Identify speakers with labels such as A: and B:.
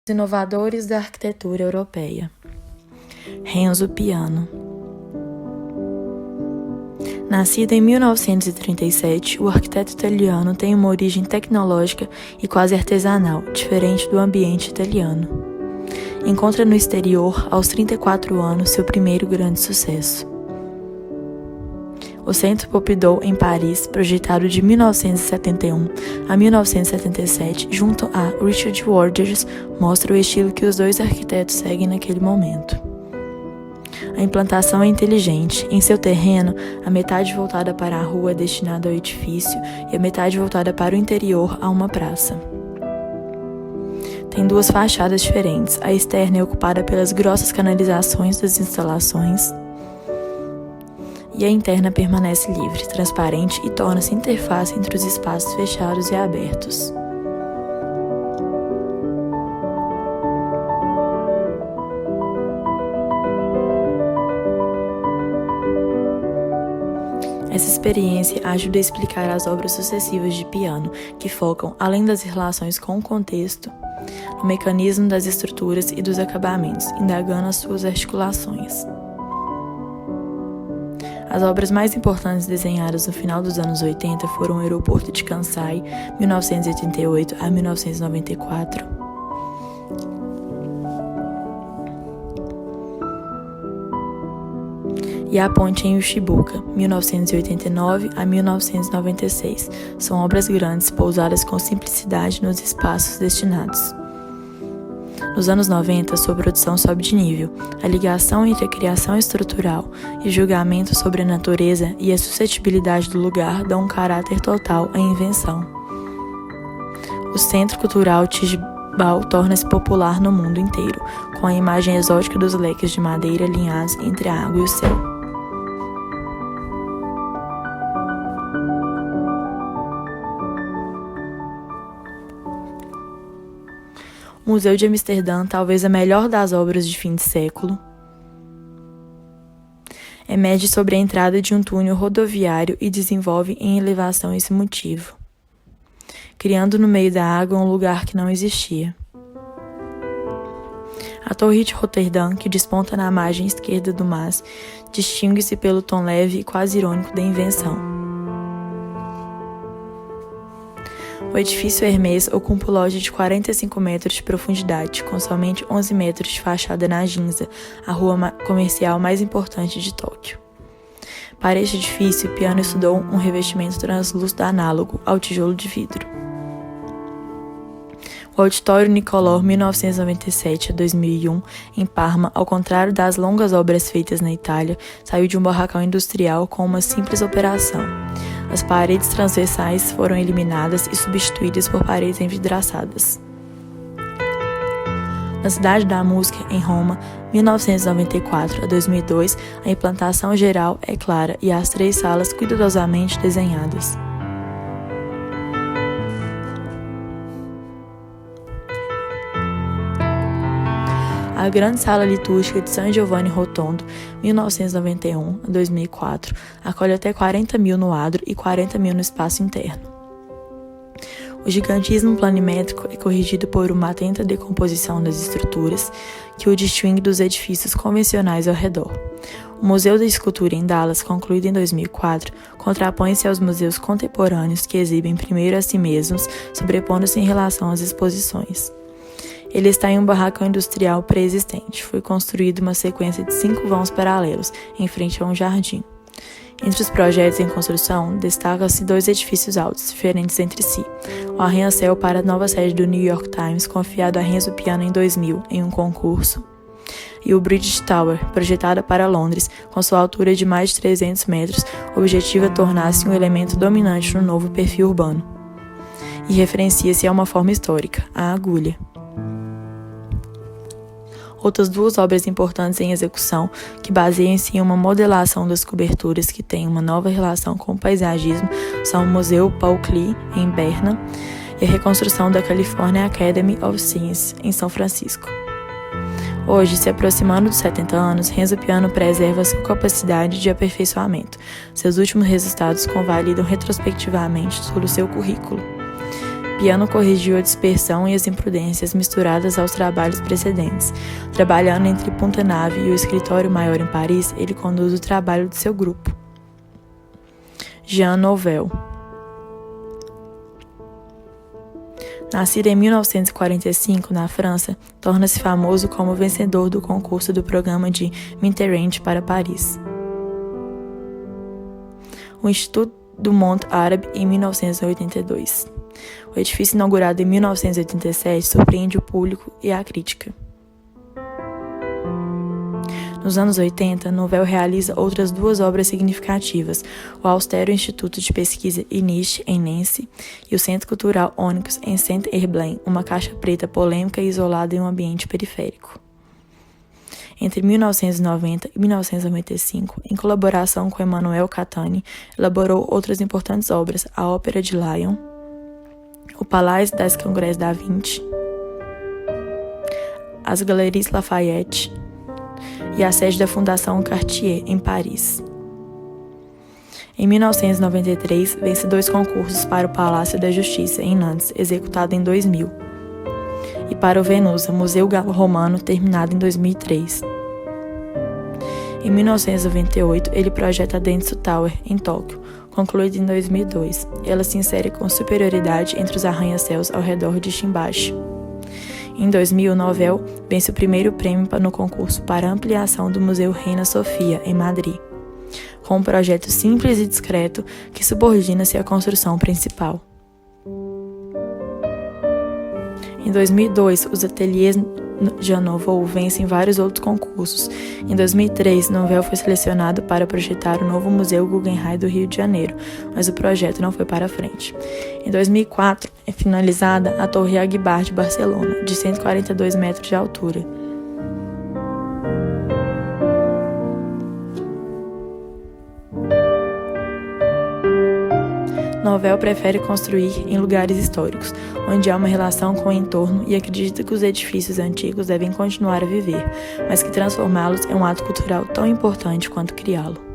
A: inovadores da arquitetura europeia. Renzo Piano. Nascido em 1937, o arquiteto italiano tem uma origem tecnológica e quase artesanal, diferente do ambiente italiano. Encontra no exterior, aos 34 anos, seu primeiro grande sucesso. O Centre Pompidou, em Paris, projetado de 1971 a 1977, junto a Richard Rogers, mostra o estilo que os dois arquitetos seguem naquele momento. A implantação é inteligente. Em seu terreno, a metade voltada para a rua é destinada ao edifício e a metade voltada para o interior a uma praça. Tem duas fachadas diferentes. A externa é ocupada pelas grossas canalizações das instalações e a interna permanece livre, transparente e torna-se interface entre os espaços fechados e abertos. Essa experiência ajuda a explicar as obras sucessivas de Piano, que focam, além das relações com o contexto, no mecanismo das estruturas e dos acabamentos, indagando as suas articulações. As obras mais importantes desenhadas no final dos anos 80 foram o Aeroporto de Kansai, 1988 a 1994, e a Ponte em Ushibuka, 1989 a 1996. São obras grandes, pousadas com simplicidade nos espaços destinados. Nos anos 90, sua produção sobe de nível. A ligação entre a criação estrutural e o julgamento sobre a natureza e a suscetibilidade do lugar dão um caráter total à invenção. O Centro Cultural Tijibau torna-se popular no mundo inteiro, com a imagem exótica dos leques de madeira alinhados entre a água e o céu. O Museu de Amsterdã, talvez a melhor das obras de fim de século, emerge sobre a entrada de um túnel rodoviário e desenvolve em elevação esse motivo, criando no meio da água um lugar que não existia. A Torre de Roterdã, que desponta na margem esquerda do mar, distingue-se pelo tom leve e quase irônico da invenção. O edifício Hermès ocupa um lote de 45 metros de profundidade, com somente 11 metros de fachada na Ginza, a rua comercial mais importante de Tóquio. Para este edifício, Piano estudou um revestimento translúcido análogo ao tijolo de vidro. O Auditório Nicolor, 1997 a 2001, em Parma, ao contrário das longas obras feitas na Itália, saiu de um barracão industrial com uma simples operação. As paredes transversais foram eliminadas e substituídas por paredes envidraçadas. Na Cidade da Música, em Roma, 1994 a 2002, a implantação geral é clara e as 3 salas cuidadosamente desenhadas. A Grande Sala Litúrgica de San Giovanni Rotondo, 1991 a 2004, acolhe até 40 mil no adro e 40 mil no espaço interno. O gigantismo planimétrico é corrigido por uma atenta decomposição das estruturas que o distingue dos edifícios convencionais ao redor. O Museu da Escultura em Dallas, concluído em 2004, contrapõe-se aos museus contemporâneos que exibem primeiro a si mesmos, sobrepondo-se em relação às exposições. Ele está em um barracão industrial pré-existente. Foi construído uma sequência de 5 vãos paralelos, em frente a um jardim. Entre os projetos em construção, destacam-se 2 edifícios altos, diferentes entre si. O arranha-céu para a nova sede do New York Times, confiado a Renzo Piano em 2000, em um concurso. E o British Tower, projetada para Londres, com sua altura de mais de 300 metros, objetiva tornar-se um elemento dominante no novo perfil urbano. E referencia-se a uma forma histórica, a agulha. Outras 2 obras importantes em execução, que baseiam-se em uma modelação das coberturas que tem uma nova relação com o paisagismo, são o Museu Paul Klee, em Berna, e a reconstrução da California Academy of Science, em São Francisco. Hoje, se aproximando dos 70 anos, Renzo Piano preserva sua capacidade de aperfeiçoamento. Seus últimos resultados convalidam retrospectivamente sobre o seu currículo. Piano corrigiu a dispersão e as imprudências misturadas aos trabalhos precedentes. Trabalhando entre Punta-Nave e o escritório maior em Paris, ele conduz o trabalho de seu grupo. Jean Nouvel. Nascido em 1945 na França, torna-se famoso como vencedor do concurso do programa de Mitterrand para Paris. O Instituto do Monte Árabe em 1982. O edifício inaugurado em 1987 surpreende o público e a crítica. Nos anos 80, Nouvel realiza outras duas obras significativas, o austero Instituto de Pesquisa INIST, em Nancy, e o Centro Cultural Onyx, em Saint-Herblain, uma caixa preta polêmica e isolada em um ambiente periférico. Entre 1990 e 1995, em colaboração com Emmanuel Catani, elaborou outras importantes obras, a Ópera de Lyon, o Palais das Congrès da Vinci, as Galeries Lafayette e a sede da Fundação Cartier, em Paris. Em 1993, vence 2 concursos para o Palácio da Justiça, em Nantes, executado em 2000, e para o Venusa, Museu Romano, terminado em 2003. Em 1998, ele projeta a Dentsu Tower, em Tóquio, concluída em 2002. Ela se insere com superioridade entre os arranha-céus ao redor de Shimbashi. Em 2000, Nouvel vence o primeiro prêmio no concurso para ampliação do Museu Reina Sofia, em Madrid, com um projeto simples e discreto que subordina-se à construção principal. Em 2002, os ateliês Jean Nouvel vencem vários outros concursos. Em 2003, Nouvel foi selecionado para projetar o novo Museu Guggenheim do Rio de Janeiro, mas o projeto não foi para frente. Em 2004, é finalizada a Torre Agbar de Barcelona, de 142 metros de altura. Nouvel prefere construir em lugares históricos, onde há uma relação com o entorno e acredita que os edifícios antigos devem continuar a viver, mas que transformá-los é um ato cultural tão importante quanto criá-lo.